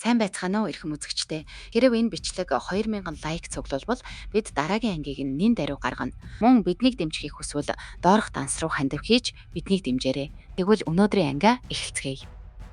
Сайн байцгаана уу эрхэм үзэгчдээ. Хэрв энэ бичлэг 2000 лайк цуглуулбал бид дараагийн ангийг нэн даруй гаргана. Мөн биднийг дэмжихийг хүсвэл доорх данс руу хандив хийж биднийг дэмжээрэй. Тэгвэл өнөөдрийн ангиа эхэлцгээе.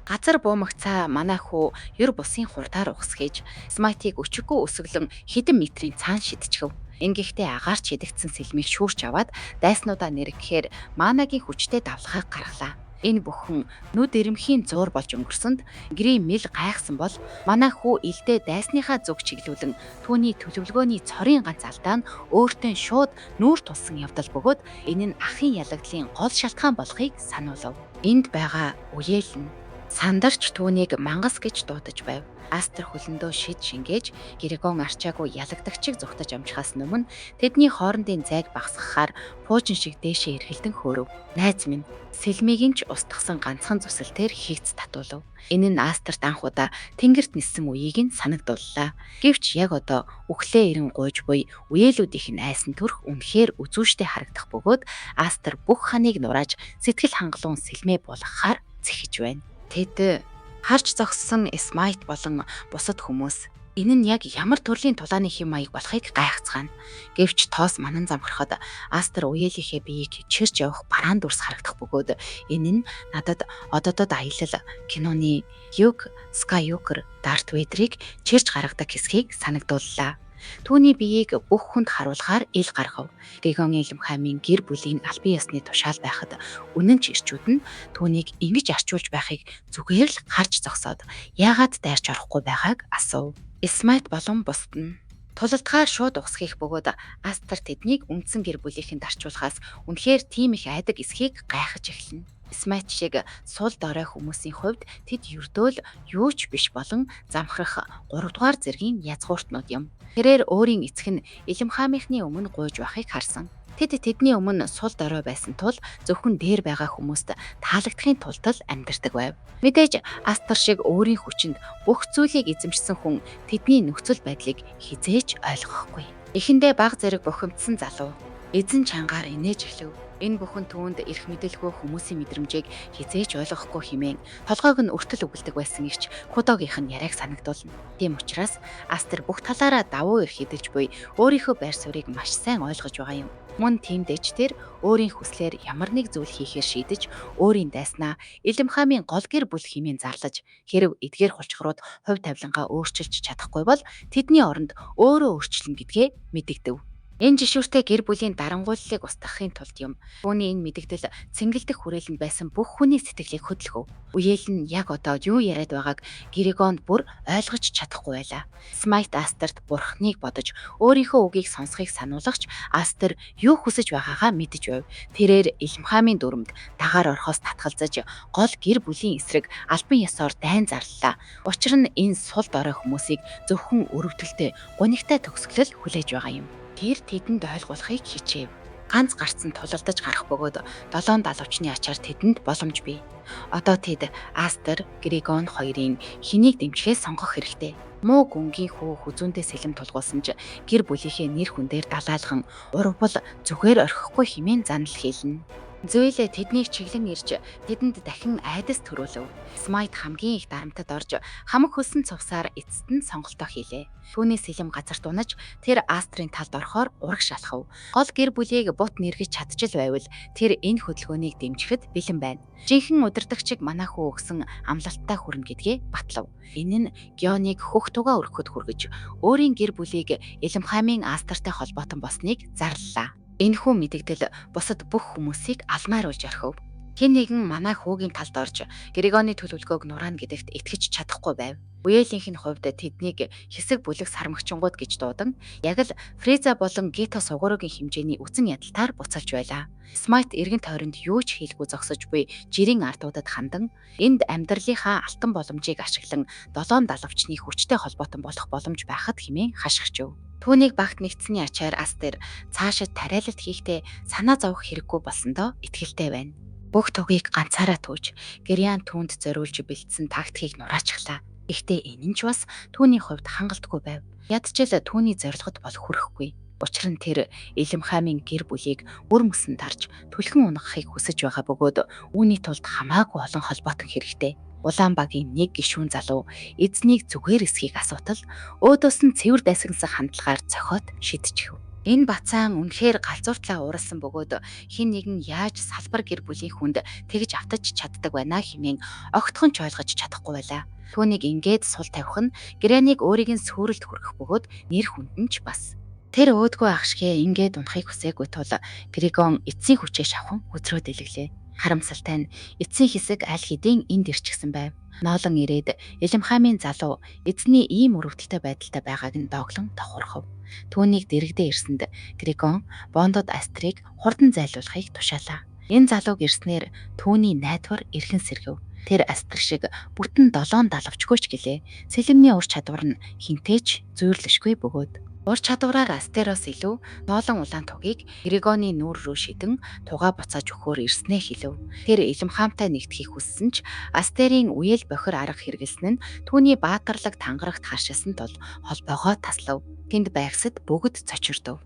Газар буумагцаа манай хүү ер бусын хурдаар ухсгийж смайтыг өчиггүй өсөглөн хэдэн метрийн цаан шидчихв. Ингэхдээ агаарч шидэгдсэн сэлмийг шүүрч аваад дайснуудаа нэргэхээр манагийн хүчтэй давлгааг гаргалаа. Энэ бүхэн нүд ирэмхийн зуур болж өнгөрсөнд гэрийн мэл гайхсан бол манай хүү илдээ дайсныхаа зүг чиглүүлэн түүний төлөвлөгөөний цорын ганц алдаа нь өөртөө шууд нүүр тулсан явдал бөгөөд энэ нь ахын ялагдлын гол шалтгаан болохыг сануулв. Энд байгаа үеэл нь сандарч түүнийг мангас гэж дуудаж байв. Астер хөлөндөө шид шингээж Грегон арчаагүй ялагдагчийг зүгтаж амжихаас өмнө тэдний хоорондын зайг багасгахаар пуужин шиг дээшээ эргэлдэн хөөрөв. Найз минь, сэлмигийн ч устгасан ганцхан зүсэл дээр хийгц татуулав. Энэ нь Астерт анх удаа тэнгэрт ниссэн үеийг нь санагдууллаа. Гэвч яг одоо үхлээ ирэн гуйж буй үеэлүүдийнх нь айсан төрх үнэхээр үзүүштэй харагдах бөгөөд Астер бүх ханыг нурааж сэтгэл хангалуун сэлмээ болгохоор зэхэж байна. Тэд харж зогссон Смайт болон бусад хүмүүс энэ нь яг ямар төрлийн тулааны хэм маяг болохыг гайхацгаана. Гэвч тоос манан замхрахад Астер уеэлийнхээ биеийг чирч явах бараан дүрс харагдах бөгөөд энэ нь надад ододод аялал киноны Люк Скайуокер Дарт Вейдрийг чирч гаргадаг хэсгийг санагдууллаа. Түүний биеийг бүх хүнд харуулгаар ил гаргав. Грегон Илмхаймын гэр бүлийн албан ёсны тушаал байхад үнэн ч ирчүүд нь түүнийг ингэж арчуулж байхыг зүгээр л харж зогсоод яагаад дайрч орохгүй байгааг асуув. Смайт болон бусд нь тулалдгаар шууд ухсхийх бөгөөд Астер тэднийг үндсэн гэр бүлийнхэнд арчуулахаас үнэхээр тийм их айдаг эсхийг гайхаж эхэлнэ. Смайт шиг сул дорой хүмүүсийн хувьд тэд ердөөл юу ч биш болон замхрах 3 дугаар зэргийн язгууртнууд юм. Тэрээр өөрийн эцэг нь Илмхамийнхны өмнө гуйж байхыг харсан. Тэд тэдний өмнө сул дорой байсан тул зөвхөн дээр байгаа хүмүүст таалагдахын тулд л амьдардаг байв. Мэдээж Астер шиг өөрийн хүчинд бүх зүйлийг эзэмшсэн хүн тэдний нөхцөл байдлыг хизээж ойлгохгүй. Эхэндээ баг зэрэг бухимдсан залуу эзэн чангаар инээж эхлэв. Энэ бүхэн түүнд эрх мэдэлгүй хүмүүсийн мэдрэмжийг хизээж ойлгохгүй хэмээн толгойг нь өртөл өгөлдөг байсан ирч Кудогийнх нь яриаг санагдуулна. Тийм учраас Астер бүх талаараа давуу эрх эдэлж буй өөрийнхөө байр суурийг маш сайн ойлгож байгаа юм. Мөн тиймдээч тэр өөрийн хүслээр ямар нэг зүйл хийхээр шийдэж өөрийн дайснаа Илмхамын гол гэр бүл хэмээн зарлаж хэрв эдгээр хулчгарууд хувь тавилангаа өөрчилж чадахгүй бол тэдний оронд өөрөө өөрчлөн гэдгээ мэдэгдэв. Энэ жишүүртэй гэр бүлийн дарангуйллыг устгахын тулд юм. Түүний энэ мэдэгдэл цэнгэлдэх хүрээлэнд байсан бүх хүний сэтгэлийг хөдөлгөв. Үеэл нь яг одоо юу яриад байгааг Грегонд бүр ойлгож чадахгүй байлаа. Смайт Астерт бурхныг бодож өөрийнхөө үгийг сонсхийг сануулгач Астер юу хүсэж байгаагаа мэдэж байв. Тэрээр Илмхамын дүрмд дагаар орохоос татгалзаж гол гэр бүлийн эсрэг албан ёсоор дайн зарлалаа. Учир нь энэ сул дорой хүмүүсийг зөвхөн өрөвдөлтөй гунигтай төгсгөлөл хүлээж байгаа юм. Тэр тэдэнд ойлгуулахыг хичээв. Ганц гарцсан тулалдаж гарах бөгөөд 7 далавчны ачаар тэдэнд боломж бий. Одоо тэд Астер, Грегон хоёрын хэнийг дэмжихээ сонгох хэрэгтэй. Муу гүнгийн хүү хүзүүндээ сэлэм тулгуулсан ч гэр бүлийнхээ нэр хүн дээр далаалхан урвал зүгээр орхихгүй хэмээн занал хийлнэ. Зөөлө тэднийг чиглэн ирж тэдэнд дахин айдас төрүүлв. Смайт хамгийн их дарамтад орж хамаг хөлсөн цувсаар эцэст нь сонголтоо хийлээ. Түүний сэлэм газарт унаж тэр Астрын талд орохоор ураг шалхав. Гол гэр бүлийг бут нэргэж чадчих байвал тэр энэ хөдөлгөөнийг дэмжихэд бэлэн байна. Жинхэнэ удирдагчийг манайхуу өгсөн амлалттай хүрнэ гэдгээ батлав. Энэ нь Геоныг хөх тугаа өргөхөд хүргэж өөрийн гэр бүлийг Илмхамын Астертай холбоотон болсныг зарлалаа. Энэхүү мэдэгдэл бусад бүх хүмүүсийг алмааруулж орхив. Хэн нэгэн манай хүүгийн талд орж Грегоны төлөвлөгөөг нураана гэдэгт итгэж чадахгүй байв. Үеэлийнх нь хувьд тэднийг хэсэг бүлэг сармагчингууд гэж дуудан яг л Фреза болон Гито сугууругийн хэмжээний үсэн ядалтаар буцалж байлаа. Смайт эргэн тойронд юу ч хийлгүй зогсож буй жирийн ардуудад хандан энд амьдралынхаа алтан боломжийг ашиглан 7 далавчны хүчтэй холбоотон болох боломж байхад хэмээн хашгирчв. Түүнийг багт нэгтсэний ачаар Астер цаашид тариалалт хийхдээ санаа зовох хэрэггүй болсондоо итгэлтэй байна. Бүх тугийг ганцаараа түүж Грян түүнд зориулж бэлдсэн тактикийг нураачихлаа. Гэхдээ энэ нь ч бас түүний хувьд хангалтгүй байв. Ядчил түүний зорилгод бол хүрэхгүй. Учир нь тэр Илмхамын гэр бүлийг үр мөсөн тарж түлхэн унгахыг хүсэж байгаа бөгөөд үүний тулд хамаагүй олон холбоотон хэрэгтэй. Улаан багийн нэг гишүүн залуу эзнийг зүгээр эсхийг асуутал өөдөөс нь цэвэр дайсагнасан хандлагаар цохиот шидчихв. Энэ бацаан үнэхээр галзууртлаа ууралсан бөгөөд хин нэгэн яаж салбар гэр бүлийн хүнд тэгж автаж чаддаг байна хэмээн огтхон ч ойлгож чадахгүй байлаа. Түүнийг ингээд сул тавих нь Гряниг өөрийг нь сүрэлд хүргэх бөгөөд нэр хүндэн ч бас. Тэр өөдгөө ахшгээ ингээд унахыг хүсээгүй тул Григон эцсийн хүчээ шавхан хөзрөө дэлгэлээ. Харамсалтай нь эцсийн хэсэг аль хэдийн энд ирчихсэн байв. Ноолон ирээд Илэмхаймын залуу эзний ийм өрөвдөлтэй байдалтай байгааг нь дооглон тохиорхов. Түүнийг дэрэгдээ ирсэнд Григон Бондод Астрыг хурдан зайлуулахыг тушаалаа. Энэ залууг ирснээр түүний найдвар эргэн сэргэв. Тэр Астр шиг бүтэн 7 далавчгүйч гэлээ. Сэлэмний ур чадвар нь хинтээч зүйрлэшгүй бөгөөд ур чадвараар Астероос илүү ноолон улаан тугийг Григоны нүүр рүү шидэн тугаа буцааж өгөхөөр ирснээ хэлв. Тэр Илэмхаймтай нэгдэхийг хүссэн ч Астерийн үеэл бохир арга хэрэгэлсэн нь түүний баатарлаг тангарагт харшилсан тул холбоогоо таслав. Тэнд байгсад бүгд цочирдов.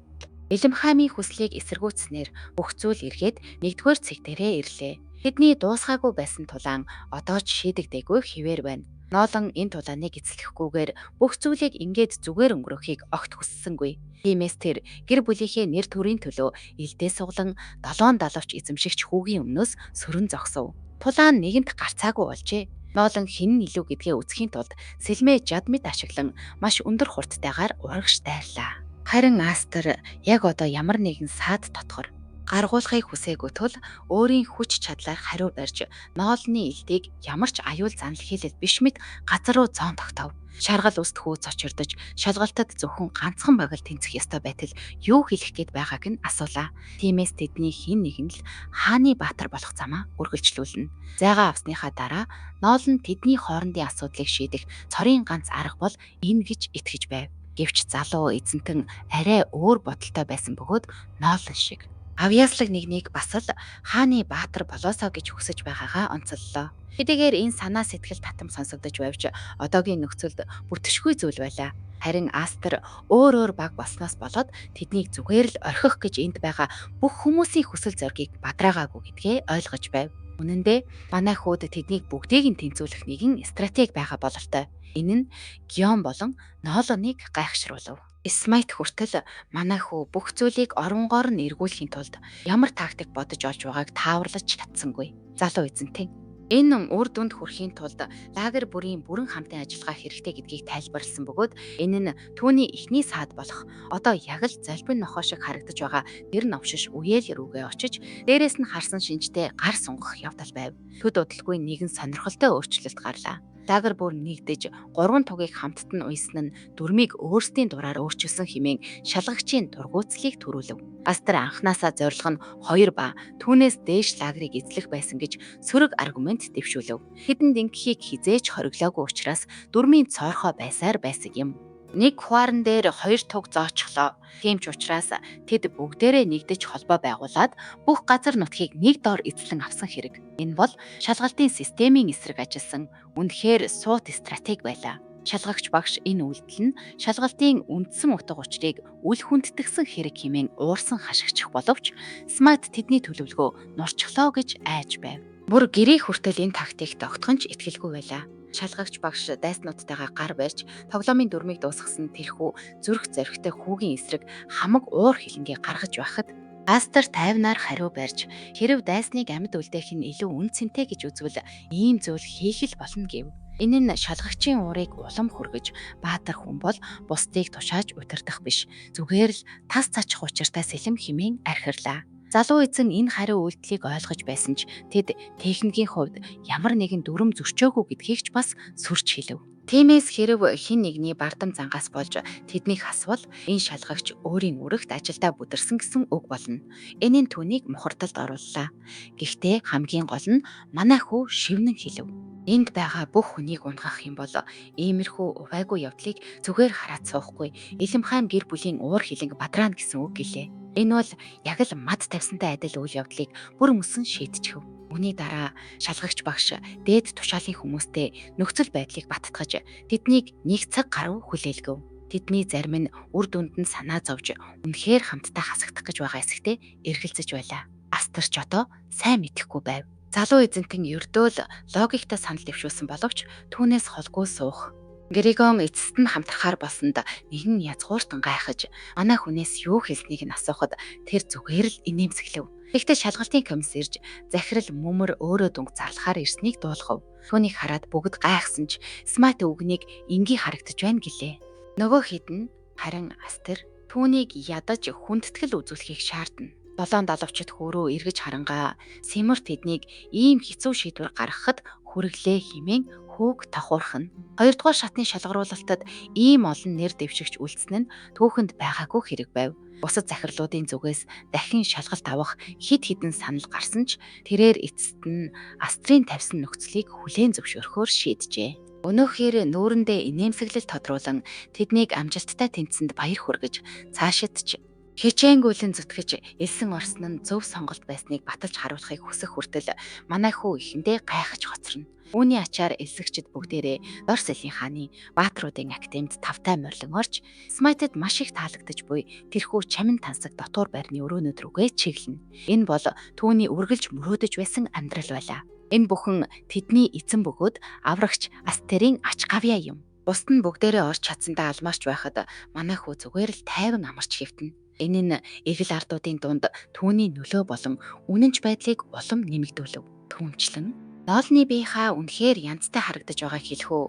Илэмхаймын хүслийг эсэргүүцснээр бүх зүйл эргээд 1-р цэг дээрээ ирлээ. Тэдний дуусгаагүй байсан тулаан одоо ч шийдэгдээгүй хിവэр байна. Ноолон энэ тулааныг эзлэхгүйгээр бүх зүйлийг ингээд зүгээр өнгөрөхийг огт хүссэнгүй. Тиймээс тэр гэр бүлийнхээ нэр төрийн төлөө илдээ суглан 7 далавч эзэмшигч хүүгийн өмнөөс сөрөн зогсов. Тулаан нэгэнт гарцаагүй болжээ. Ноолон хэн нь илүү гэдгээ үзэхийн тулд сэлмээ жад мэд ашиглан маш өндөр хурдтайгаар урагш дайрлаа. Харин Астер яг одоо ямар нэгэн саад дотгор гаргуулахыг хүсээгүй тул өөрийн хүч чадлаар хариу барьж ноолны элдийг ямар ч аюул занал хийлэл биш мэд газар руу зоон тогтов. Шаргал үст хүү цочирдож шалгалтад зөвхөн ганцхан богино тэнцэх ёстой байтал юу хэлэх гээд байгааг нь асуулаа. Тиймээс тэдний хэн нэгэн л хааны баатар болох замаа үргэлжлүүлнэ. Зайгаа авсныхаа дараа ноол нь тэдний хоорондын асуудлыг шийдэх цорын ганц арга бол энэ гэж итгэж байв. Гэвч залуу эзэнтэн арай өөр бодолтой байсан бөгөөд ноолн шиг авьяаслаг нэгнийг бас л хааны баатар болоосоо гэж хүсэж байгаагаа онцоллоо. Хэдийгээр энэ санаа сэтгэл татам сонсогдож байвч одоогийн нөхцөлд бүртгэшгүй зүйл байлаа. Харин Астер өөр баг болсноос болоод тэднийг зүгээр л орхих гэж энд байгаа бүх хүмүүсийн хүсэл зоригийг бадраагаагүй гэдгээ ойлгож байв. Үнэн дээр манай хүүд тэднийг бүгдийг нь тэнцвүүлэх нэгэн стратеги байгаа бололтой. Энэ нь Гион болон Ноолоныг гайхшруулв. Смайт хүртэл манай хүү бүх зүйлийг оронгоор нь эргүүлэхийн тулд ямар тактик бодож олж байгааг тааварлаж чадсангүй. Залуу эзэнтэй. Энэ үр дүнд хүрэхийн тулд лагер бүрийн бүрэн хамтын ажиллагаа хэрэгтэй гэдгийг тайлбарласан бөгөөд энэ нь түүний эхний саад болох одоо яг л залбин нохоо шиг харагдаж байгаа тэр новшиш үеэл рүүгээ очиж дээрээс нь харсан шинжтэй гар сунгах явдал байв. Төд удалгүй нэгэн сонирхолтой өөрчлөлт гарлаа. Лагер бүр нэгдэж 3 тугийг хамтд нь уйсан нь дүрмийг өөрсдийн дураар өөрчилсөн хэмээн шалгагчийн дургуутслыг төрүүлв. Астер анханасаа зорилго нь 2 ба түүнээс дээш лагерыг эзлэх байсан гэж сөрөг аргумент дэвшүүлв. Хэдэн дэнхийг хизээч хориглоогүй учраас дүрмийн цоорхоо байсаар байсан юм. Нэг хуаран дээр 2 туг зоочглоо. Тийм ч учраас тэд бүгдээрээ нэгдэж холбоо байгуулад бүх газар нутгийг нэг доор эзлэн авсан хэрэг. Энэ бол шалгалтын системийн эсрэг ажилласан үнэхээр суут стратеги байлаа. Шалгагч багш энэ үйлдэл нь шалгалтын үндсэн утга учирыг үл хүндэтгсэн хэрэг хэмээн уурсан хашгичих боловч Смайт тэдний төлөвлөгөө нурчлоо гэж айж байв. Бүр гэрээ хүртэл энэ тактикт огтхонч итгэлгүй байлаа. Шалгагч багш дайснуудтайгаа гар барьж тоглоомын дүрмийг дуусгасан тэрхүү зүрх зоригтой хүүгийн эсрэг хамаг уур хилэнгээ гаргаж байхад Астер тайвнаар хариу барьж хэрв дайсныг амьд үлдээх нь илүү үн цэнтэй гэж үзвэл ийм зүйл хийх л болно гэв. Энэ нь шалгагчийн уурыг улам хүргэж баатар хүн бол бусдыг тушааж удирдах биш зүгээр л тас цачих учиртай сэлэм хэмээн архирлаа. Залуу эзэн энэ хариу үйлдэлийг ойлгож байсан ч тэд техникийн хувьд ямар нэгэн дүрм зөрчөөгүй гэдгийг ч бас сүрч хэлв. Тиймээс хэрв хэн нэгний бардам зангаас болж тэднийг асвал энэ шалгагч өөрийн үрэгт ажилдаа бүдэрсэн гэсэн үг болно. Энэ нь түүнийг мухардалд орууллаа. Гэхдээ хамгийн гол нь манай хүү шивнэн хэлв. Энд байгаа бүх хүнийг унгах юм бол иймэрхүү увайгүй явдлыг зүгээр хараад суухгүй Илэмхайм гэр бүлийн уур хилэнг бадраана гэсэн үг гэлээ. Энэ бол яг л мад тавьсантай адил үйл явдлыг бүр мөсөн шийдчихв. Үүний дараа шалгагч багш дээд тушаалын хүмүүстэй нөхцөл байдлыг баттгаж тэднийг нэг цаг гаруй хүлээлгэв. Тэдний зарим нь үр дүнд нь санаа зовж үнэхээр хамтдаа хасагдах гэж байгаа эсэгтээ эргэлзэж байлаа. Астер ч одоо сайн мэдэхгүй байв. Залуу эзэнтэн ердөө л логиктой санал дэвшүүлсэн боловч түүнээс холгүй суух. Григон эцэст нь хамтрахаар болсонд нэгэн язгууртан гайхаж манай хүнээс юу хэлснийг нь асуухад тэр зүгээр л инээмсэглэв. Гэхдээ шалгалтын комисс ирж захирал мөмөр өөрөө дүнг зарлахаар ирснийг дуулгав. Түүнийг хараад бүгд гайхсан ч Смайт үгнийг энгийн харагдаж байна гэлээ. Нөгөө хэд нь харин Астер түүнийг ядаж хүндэтгэл үзүүлэхийг шаардна. 7 далавчид хөрөө эргэж харангаа Симурт тэднийг ийм хэцүү шийдвэр гаргахад хүргэлээ хэмээн хүүг тахуурхна. 2 дугаар шатны шалгаруулалтад ийм олон нэр дэвшигч үлдсэн нь түүхэнд байгаагүй хэрэг байв. Бусад захирлуудын зүгээс дахин шалгалт авах хэд хэдэн санал гарсан ч тэрээр эцэст нь Астрийн тавьсан нөхцөлийг хүлээн зөвшөөрөхөөр шийджээ. Өнөөхөр нүүрэндээ инээмсэглэл тодруулан тэднийг амжилттай тэнцсэнд баяр хүргэж цаашидч хичээнгүйлэн зүтгэж элсэн орсон нь зөв сонголт байсныг баталж харуулахыг хүсэх хүртэл манай хүү ихэндээ гайхаж хоцорно. Үүний ачаар элсэгчид бүгдээрээ Дор Сэлийн хааны баатруудын актемд тавтай морлон орж Смайтэд маш их таалагдж буй тэрхүү чамин тансаг дотуур байрны өрөөнөд рүүгээ чиглэнэ. Энэ бол түүний үргэлж мөрөөдөж байсан амьдрал байлаа. Энэ бүхэн тэдний эзэн бөгөөд аврагч Астерийн ач гавьяа юм. Бусд нь бүгдээрээ орж чадсандаа алмаарч байхад манай хүү зүгээр л тайван амарч хэвтэнэ. Энэ нь эгэл ардуудын дунд түүний нөлөө болон үнэнч байдлыг улам нэмэгдүүлв. Түүнчлэн Ноолны биехаа үнэхээр янзтай харагдаж байгааг хэлэхүү.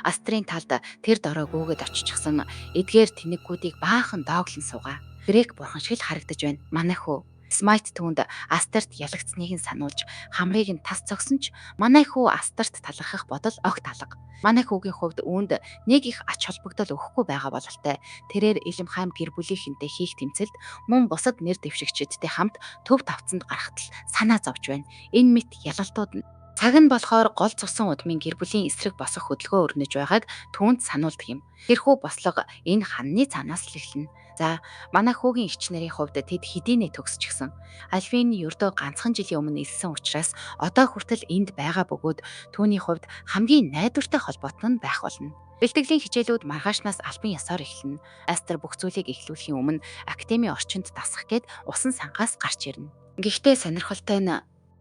Астрийн талд тэр дорой гүгээд оччихсан эдгээр тэнэггүүдийг баахан дооглон суугаа. Грек бурхан шиг л харагдаж байна. Манай хүү Смайт түүнд Астерт ялагдсныг нь сануулж хамрыг нь тас цогсон ч манай хүү Астерт талархах бодол огт алга. Манай хүүгийн хувьд үүнд нэг их ач холбогдол өгөхгүй байгаа бололтой тэрээр Илэмхайм гэр бүлийнхэнтэй хийх тэмцэлд мөн бусад нэр дэвшигчидтэй хамт төв тавцанд гарахад л санаа зовж байна. Энэ мэт ялалтууд нь цаг нь болохоор гол цусан удмын гэр бүлийн эсрэг босох хөдөлгөөн өрнөж байгааг түүнд сануулдаг юм. Тэрхүү бослого энэ ханны цаанаас л эхэлнэ. За, манай хүүгийн эгч нарын хувьд тэд хэдийнэ төгсчихсөн. Альвин ердөө ганцхан жилийн өмнө илсэн учраас одоо хүртэл энд байгаа бөгөөд түүний хувьд хамгийн найдвартай холбоот нь байх болно. Бэлтгэлийн хичээлүүд маргаашнаас албан ёсоор эхэлнэ. Астер бүх зүйлийг эхлүүлэхийн өмнө академийн орчинд дасах гээд усан сангаас гарч ирнэ. Гэхдээ сонирхолтой нь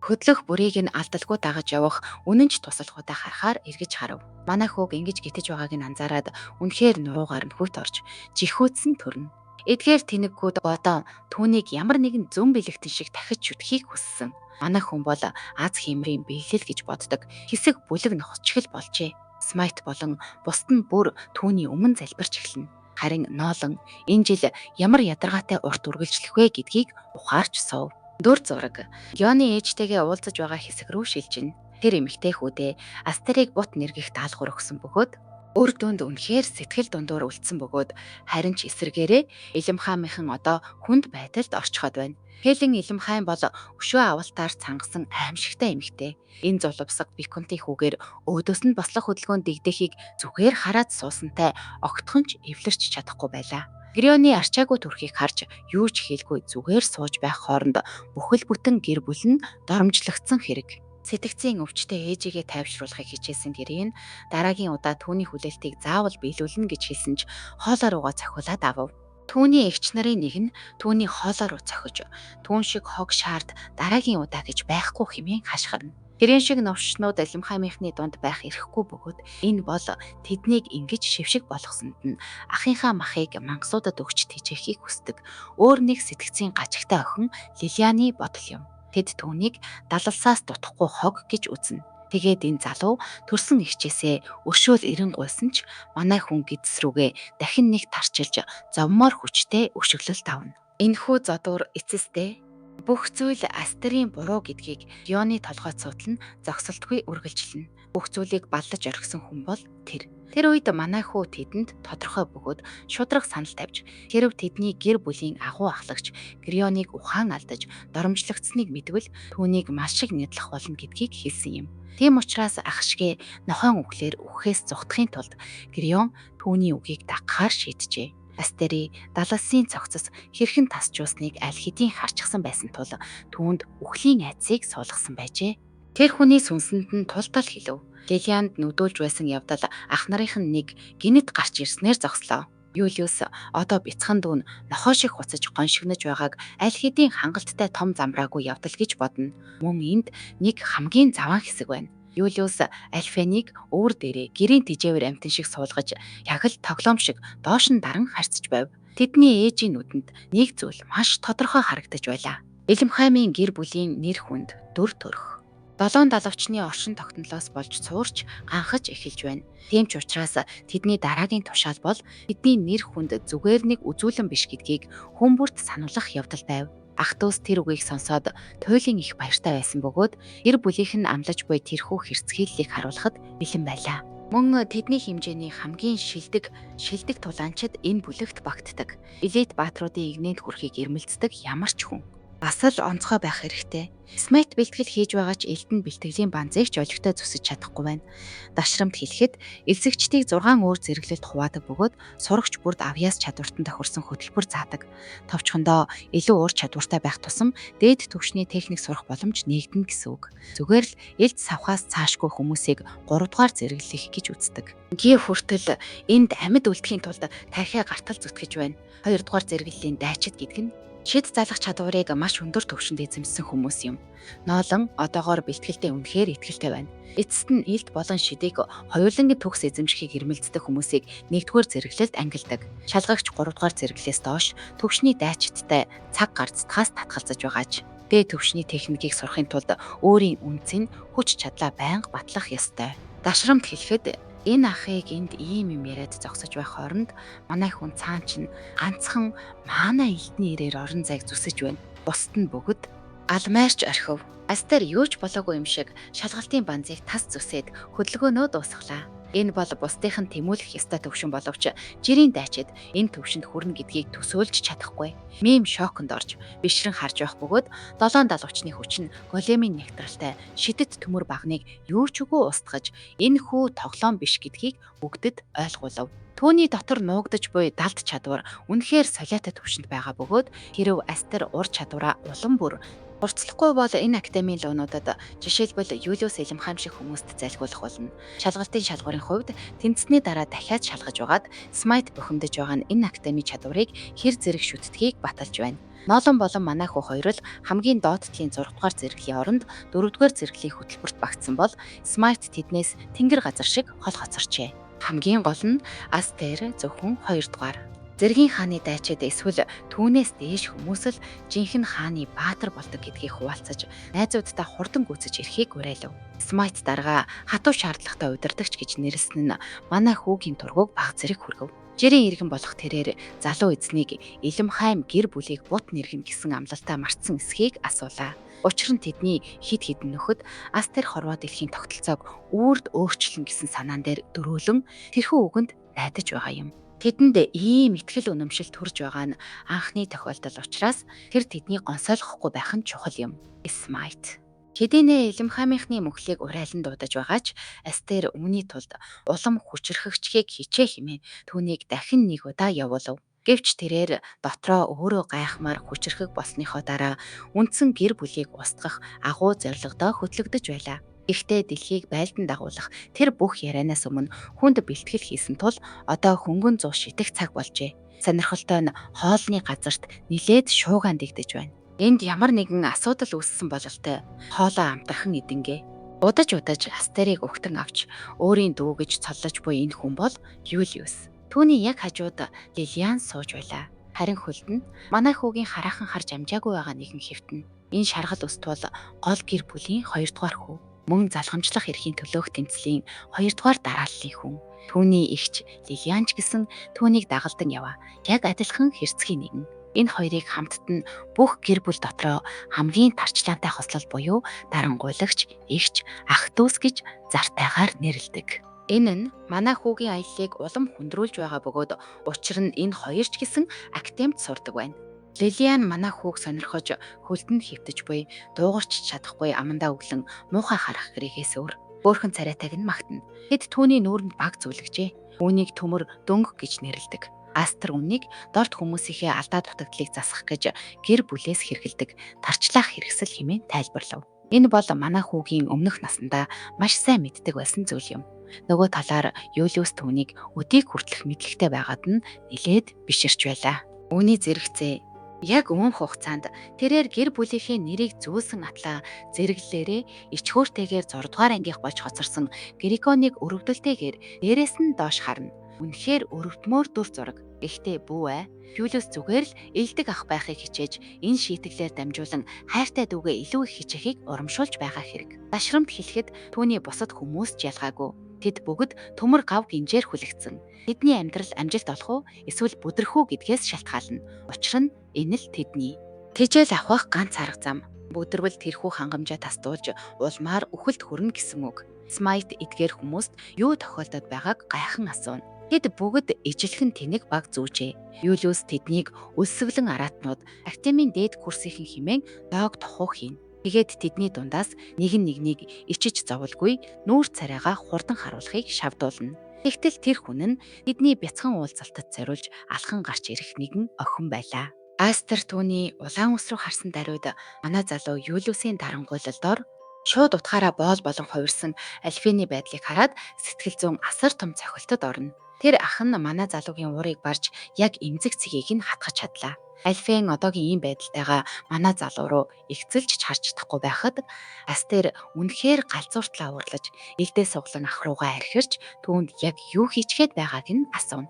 хөдлөх бүрийг нь алдалгүй дагаж явах үнэнч тусалгуудаа харахаар эргэж харав. Манай хүүг ингэж гитэж байгааг нь анзаараад үнэхээр нуруугаар нь хөт орж жихөөдсөн төрнө. Эдгээр тэнэггүүд одоо түүнийг ямар нэгэн зүүн бэлэгтэн шиг дахиж шүтгэхийг хүссэн. Манай хүн бол аз хэмрийн бэлэл гэж боддог хэсэг бүлэг нохчгөл болжээ. Смайт болон бусд нь бүр түүний өмнө залбирч эхэлнэ. Харин Ноолон энэ жил ямар ядаргаатай урт үргэлжлэх вэ гэдгийг ухаарч суув. Дүр зураг Гёны ээжтэйгээ уулзаж байгаа хэсэг рүү шилжинэ. Тэр эмэгтэй хүүдээ Астерийг бут нэргэх даалгавар өгсөн бөгөөд өр дүнд үнэхээр сэтгэл дундуур үлдсэн бөгөөд харин ч эсэргээрээ Илэмхаймынхан одоо хүнд байдалд орчиход байна. Хелен Илэмхайм бол өшөө авалтаар цангасан аимшигтай эмэгтэй. Энэ зулбсаг Виконтын хүүгээр өөдөөс нь бослох хөдөлгөөнд дэгдэхийг зүгээр хараад суусантай огтхон ч эвлэрч чадахгүй байлаа. Грионы арчаагүй төрхийг харж юу ч хэлгүй зүгээр сууж байх хооронд бүхэл бүтэн гэр бүл нь доромжлогдсон хэрэг. Сэтгцийн өвчтөе ээжигээ тайвшруулахыг хичээсэн гэрийн дараагийн удаа түүний хүлээлтийг заавал биелүүлнэ гэж хэлсэн ч хоолой руугаа цохиулаад авав. Түүний эгч нарын нэг нь түүний хоолой руу цохиж түүн шиг хог шаард дараагийн удаа гэж байхгүй хэмээн хашгирна. Гэрийн шиг новшнууд Илэмхаймынхны дунд байх эрхгүй бөгөөд энэ бол тэднийг ингэж шившиг болгосонд нь ахынхаа махыг мангасуудад өгч тэжээхийг хүсдэг өөр нэг сэтгцийн гажигтай охин Лилианы бодол юм. Тэд түүнийг далалсаас дутахгүй хог гэж үзнэ. Тэгээд энэ залуу төрсөн ихчээсээ өршөөл эрен гуйсан ч манай хүн гидс рүүгээ дахин нэг тарчилж зовмоор хүчтэй өшөглөлт авна. Энэхүү зодуур эцэстээ бүх зүйл Астерийн буруу гэдгийг Гёны толгойд судлан зогсолтгүй үргэлжлэнэ. Бүх зүйлийг баллаж орхисон хүн бол тэр. Тэр үед манай хүү тэдэнд тодорхой бөгөөд шудраг санал тавьж тэрв тэдний гэр бүлийн агуу ахлагч Грионыг ухаан алдаж доромжлогдсныг мэдвэл түүнийг маш их нядлах болно гэдгийг хэлсэн юм. Тийм учраас ах шигэ нохойн үглээр үхээс зугтахын тулд Грион түүний үгийг дагахаар шийджээ. Астери далалсын цогцос хэрхэн тасжуусныг аль хэдийн харчихсан байсан тул түүнд үхлийн айцыг суулгасан байжээ. Тэр хүний сүнсэнд нь тул тал хэлв. Лилианд нүдүүлж байсан явдал ах нарын нэг гинэт гарч ирснээр зогслоо. Юлиус одоо бяцхан дүүн нохоо шиг хуцаж гоншигнож байгааг аль хэдийн хангалттай том замбраагүй явдал гэж бодно. Мөн энд нэг хамгийн заваан хэсэг байна. Юлиус Альфеныг өвөр дээрээ гэрийн тижээвэр амтэн шиг суулгаж яг л тоглоом шиг доош нь даран харьцаж байв. Тэдний ээжийн нүдэнд нэг зүйл маш тодорхой харагдаж байлаа. Илэмхаймын гэр бүлийн нэр хүнд дүр төрх. Долоон далавчны оршин тогтнолоос болж цуурч ганхаж эхэлж байна. Тийм ч учраас тэдний дараагийн тушаал бол тэдний нэр хүнд зүгээр нэг үзүүлэн биш гэдгийг хүн бүрт сануулгах явдал байв. Ах дүүс тэр үгийг сонсоод туйлын их баяртай байсан бөгөөд гэр бүлийнх нь амлаж буй тэрхүү хэрцгийллийг харуулхад бэлэн байлаа. Мөн тэдний хэмжээний хамгийн шилдэг тулаанчид энэ бүлэгт багтдаг. Элит баатруудын игнэнд хүрэхийг эрмэлздэг ямар ч хүн. Бас л онцгой байх хэрэгтэй. Смайт бэлтгэл хийж байгаа ч элдэн бэлтгэлийн банзыг ч олигтой зүсэж чадахгүй байна. Дашрамт хэлэхэд элсэгчдийг 6 өөр зэрэглэлд хуваадаг бөгөөд сурагч бүрд авьяас чадвартан тохирсон хөтөлбөр заадаг. Товчхондоо илүү ур чадвартай байх тусам дээд түвшний техник сурах боломж нээгдэнэ гэсэн үг. Зүгээр л элд савхаас цаашгүй хүмүүсийг 3 дугаар зэрэглэх гэж үздэг. Гээ хүртэл энд амьд үлдэхийн тулд тархиа гартал зүтгэж байна. 2 дугаар зэрэглэлийн дайчид гэдэг нь шид залах чадварыг маш өндөр түвшинд эзэмсэн хүмүүс юм. Ноолон одоогоор бэлтгэлтэй үнэхээр итгэлтэй байна. Эцэст нь элд болон шидийг хоёулангийн төгс эзэмшихийг эрмэлздэг хүмүүсийг 1-р зэрэглэлд ангилдаг. Шалгагч 3-р зэрэглэлээс доош түвшний дайчидтай цаг гарцдахаас татгалзаж байгаач. Дээд түвшний техникийг сурахын тулд өөрийн үнцэн хүч чадлаа байнга батлах ёстой. Дашрамт хэлэхэд энэ ахыг энд ийм юм яриад зогсож байх хооронд манай хүн цаан чинь ганцхан маана элдний ирээр орон зайг зүсэж байна. Бусд нь бүгд алмайрч орхив. Астер юу ч болоогүй юм шиг шалгалтын банзыг тас зүсээд хөдөлгөөнөө дуусглаа. Энэ бол бусдынх нь тэмүүлэх ёстой төвшин боловч жирийн дайчид энэ төвшөнд хүрнэ гэдгийг төсөөлж чадахгүй. Мим шоконд орж бишрэн харж байх бөгөөд 7 далавчны хүч нь големын нэгтралтай шидэт төмөр багныг юу ч үгүй устгаж энэ хүү тоглоом биш гэдгийг бүгдэд ойлгуулав. Түүний дотор нуугдаж буй далд чадвар үнэхээр солиотой төвшөнд байгаа бөгөөд хэрв Астер ур чадвараа улам бүр уртслахгүй бол энэ академийн луунуудад жишээлбэл Юлиус Илэмхайм шиг хүмүүст залгиулах болно. Шалгалтын шалгуурын хувьд тэнцсний дараа дахиад шалгаж байгаад Смайт бухимдаж байгаа нь энэ академийн чадварыг хэр зэрэг шүтдгийг баталж байна. Ноолон болон манай хүү хоёр л хамгийн доотлын 6 дугаар зэрэглэлийн оронд 4 дугаар зэрэглэлийн хөтөлбөрт багтсан бол Смайт тэднээс тэнгэр газар шиг хол хоцорчээ. Хамгийн гол нь Астер зөвхөн 2 дугаар. Зэргийн хааны дайчид эсвэл түүнээс дээш хүмүүс л жинхэнэ хааны баатар болдог гэдгийг хуваалцаж найзуудтай хурдан гүйцэж ирэхийг уриалав. Смайт дарга хатуу шаардлагатай удирдагч гэж нэрлсэн нь манай хүүгийн тургууг баг зэрэг хүргэв. Жирийн иргэн болох тэрээр залуу эзнийг Илэмхайм гэр бүлийг бут нэргэн гэсэн амлалтаа мартсан эсхийг асуулаа. Учир нь тэдний хид хідэн нөхөд Астер хорвоо дэлхийн тогтолцоог үрд өөрчлөн гэсэн санаан дээр дөрөөлөн тэрхүү үгэнд найдаж байгаа юм. Тэдэнд ийм ихтгэл үнэмшил төрж байгаа нь анхны тохиолдол учраас тэр тэднийг гонсойлохгүй байх нь чухал юм. Смайт хэдийнэ Илэмхаймынхны мөхлийг урайлан дуудаж байгаач Астер үүний тулд улам хүчрхэгчхийг хичээх хэмээн түүнийг дахин нэг удаа явуулав. Гэвч тэрээр дотроо өөрөө гайхмаар хүчрхэг болсныхоо дараа үндсэн гэр бүлийг устгах агуу зорилгодоо хөтлөгдөж байлаа. Гэхдээ дэлхийг байлдан дагуулах тэр бүх ярианаас өмнө хүнд бэлтгэл хийсэн тул одоо хөнгөн 100 шитэх цаг болжээ. Сонирхолтой нь хоолны газарт нилээд шуугаан дэгдэж байна. Энд ямар нэгэн асуудал үүссэн бололтой хоолоо амтархан идэнгээ. Удаж Астерийг өгтөн авч өөрийн дүү гэж цоллож буй энэ хүн бол Юлиус. Түүний яг хажууд Лилиан сууж байлаа. Харин хөлд нь манай хүүгийн хараахан харж амжаагүй байгаа нэгэн хэвтэн. Энэ шаргал ус тул гол гэр бүлийн 2 дугаар хүү. Мөн залхамжлах эрхийн төлөөх тэмцлийн 2 дугаар дарааллын хүн. Түүний эгч Лилианч гэсэн түүнийг дагалдан яваа. Яг адилхан хэрцгий нэгэн. Энэ хоёрыг хамтд нь бүх гэр бүл дотроо хамгийн тарчлаантай хослол буюу дарангуйлагч, эгч, ах дүүс гэж зартайгаар нэрлэдэг. Энэ нь манай хүүгийн аяллыг улам хүндрүүлж байгаа бөгөөд учир нь энэ хоёр ч гэсэн академид сурдаг байна. Лилиан манай хүүг сонирхож хөлдөнд хөвтөж буй дуугарч чадахгүй амандаа өглөн муухай харах хэрэгээс өөр. Бөөрхөн царайтайг нь магтана. Тэд түүний нүүрэнд баг зүлгэжээ. Үүнийг төмөр дөнгө гэж нэрлэдэг. Астер үннийг дорд хүмүүсийнхээ алдаа дутагдлыг засах гэж гэр бүлээс хэргэлдэг тарчлах хэрэгсэл хэмээн тайлбарлав. Энэ бол манай хүүгийн өмнөх насндаа маш сайн мэддэг байсан зүйл юм. Нөгөө талаар Юлиус түүнийг өдийг хүртэлх мэдлэгтэй байгаад нь нилээд биширч байлаа. Үүний зэрэгцээ яг өмнөх хугацаанд тэрээр гэр бүлийнхээ нэрийг зүүлсэн атлаа зэрэглэлээрээ ичхүүртэйгээр 6 дугаар ангийнх болж хоцорсон Гриконыг өрөвдөлтэйгээр дээрээс нь доош харна. Үнэхээр өрөвдмөр дүр зураг. Гэхдээ бүү Юлиус зүгээр л элдэг ах байхыг хичээж энэ шийтгэлээр дамжуулан хайртай дүүгээ илүү их хичээхийг урамшуулж байгаа хэрэг. Дашрамт хэлэхэд түүний бусад хүмүүс ч ялгаагүй. Тэд бүгд төмөр гав гинжээр хүлэгдсэн. Тэдний амьдрал амжилт олох уу эсвэл бүдрэх үү гэдгээс шалтгаална. Учир нь энэ л тэдний. Тэжээл авах ганц арга зам. Бүдрвэл тэрхүү хангамжаа тасдуулж улмаар үхэлд хүрнэ гэсэн үг. Смайт эдгээр хүмүүст юу тохиолдод байгааг гайхан асууна. Тэд бүгд ижилхэн тэнэг баг зүүжээ. Юлиус тэднийг өлсвлэн араатнууд Актемийн дээд курсийнхэн хэмээн доог тохуу хийн. Тэгээд тэдний дундаас нэг нь нэгнийг ичиж зовлгүй нүүр царайгаа хурдан харуулахыг шавдуулна. Тэгтэл тэр хүн нь тэдний бяцхан уулзалтад зориулж алхан гарч ирэх нэгэн охин байлаа. Астер түүний улаан ус руу харсан даруйд манай залуу Юлиусийн дарангуйлалдоор шууд утгаараа боол болон хувирсан Альфины байдлыг хараад сэтгэл зүйн асар том цохилтод орно. Тэр ах нь манай залуугийн уурыг барж яг эмзэг цэгийг нь хатгаж чадлаа. Альфен одоогийн ийм байдалтайгаа манай залуу руу ихцэлж харж чадахгүй байхад Астер үнэхээр галзууртлаа уурлаж элдээ суглан ах руугаа архирч түүнд яг юу хийчгээд байгааг нь асууна.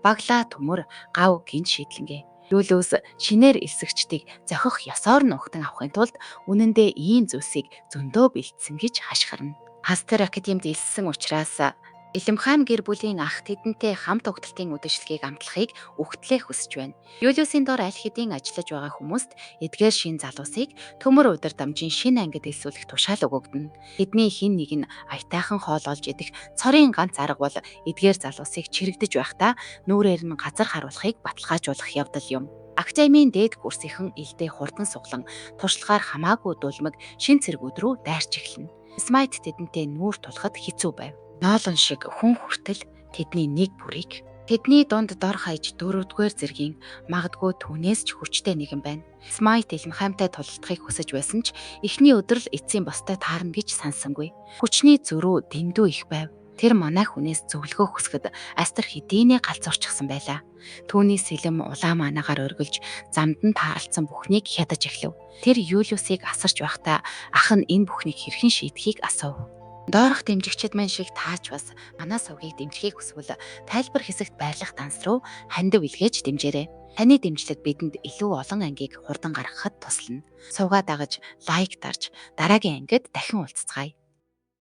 Баглаа төмөр гав гинт шийдлэнгээ. Юлиус шинээр элсэгчдийг зохих ёсоор нь өгтөн авахын тулд үнэндээ ийм зүйлсийг зөндөө бэлдсэн гэж хашгирна. Астер академид элссэн учраас Илэмхайм гэр бүлийн ах тэдэнтэй хамт угталтын үдэшлэгийг амтлахыг үгтлээ хүсэж байна. Юлиусын дор аль хэдийн ажиллаж байгаа хүмүүст эдгээр шин залуусыг төмөр удир дамжин шинэ ангид элсүүлэх тушаал өгөгдөнө. Тэдний хэн нэг нь аятайхан хоол олж идэх цорын ганц арга бол эдгээр залуусыг чирэгдэж байхдаа нүрээр нь газар харуулахыг баталгаажуулах явдал юм. Актемийн дээд курсийнхэн элдээ хурдан суглан туршлагаар хамаагүй дулмаг шин цэргүүд рүү дайрч эхэлнэ. Смайт тэдэнтэй нүүр тулахад хэцүү байв. Ноолон шиг хүн хүртэл тэдний нэг бүрийг тэдний дунд дор хаяж 4-р зэргийн магадгүй түүнээс ч хүчтэй нэгэн байна. Смайт Илэмхаймтай тулалдахыг хүсэж байсан ч эхний өдөр л эцсийн бостой таарна гэж сансангүй. Хүчний зөрүү дэндүү их байв. Тэр манай хүнээс зөвлөгөө хүсгэд Астер хэдийнэ галзуурчихсан байлаа. Түүний сэлэм улаан манаагаар өргөлж замд нь таарлцсан бүхнийг хядаж эхлэв. Тэр Юлиусыг асарч байхдаа ах нь энэ бүхнийг хэрхэн шийдэхийг асуув. Доорх дэмжигчид маань шиг тааж бас манай сувгийг дэмжихийг хүсвэл тайлбар хэсэгт байрлах данс руу хандив илгээж дэмжээрэй. Таны дэмжлэг бидэнд илүү олон ангийг хурдан гаргахад туслана. Сувгаа дагаж, лайк дарж, дараагийн ангид дахин уулзцгаая.